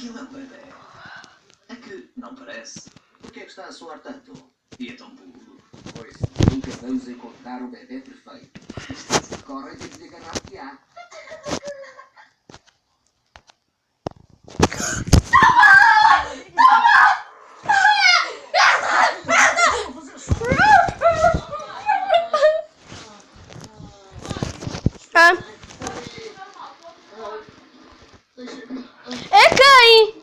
Aquilo é uma ideia. É que não parece. Por que é que está a soar tanto? E é tão burro. Pois, nunca vamos encontrar o bebê perfeito. Corre e te agarrar o que há. É quem?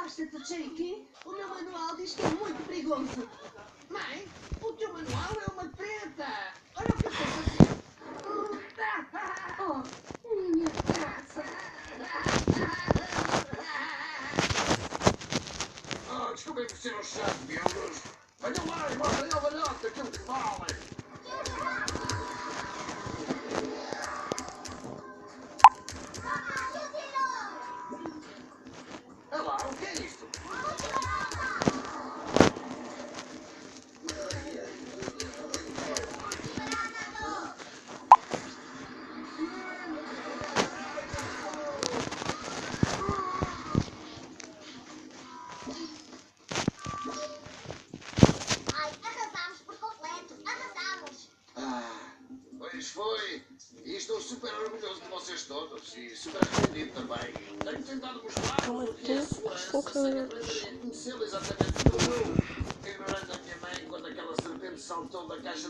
Afasta-te, Jake. O meu manual diz que é muito perigoso. Mãe, o teu manual é uma treta. Olha o que eu sei fazer. Oh, minha casa. Desculpem por ser um chato, membros. Venham lá e mostrem ao velhote aquilo que valem. É lá, o que é isto? Arrasámos por completo, arrasámos. Pois foi. E estou super orgulhoso de vocês todos. E super arrependido também. Tenho tentado mostrar-vos o que é a segurança sem aprender a conhecê-lo exatamente como eu. Ignorando a minha mãe quando aquela serpente saltou da caixa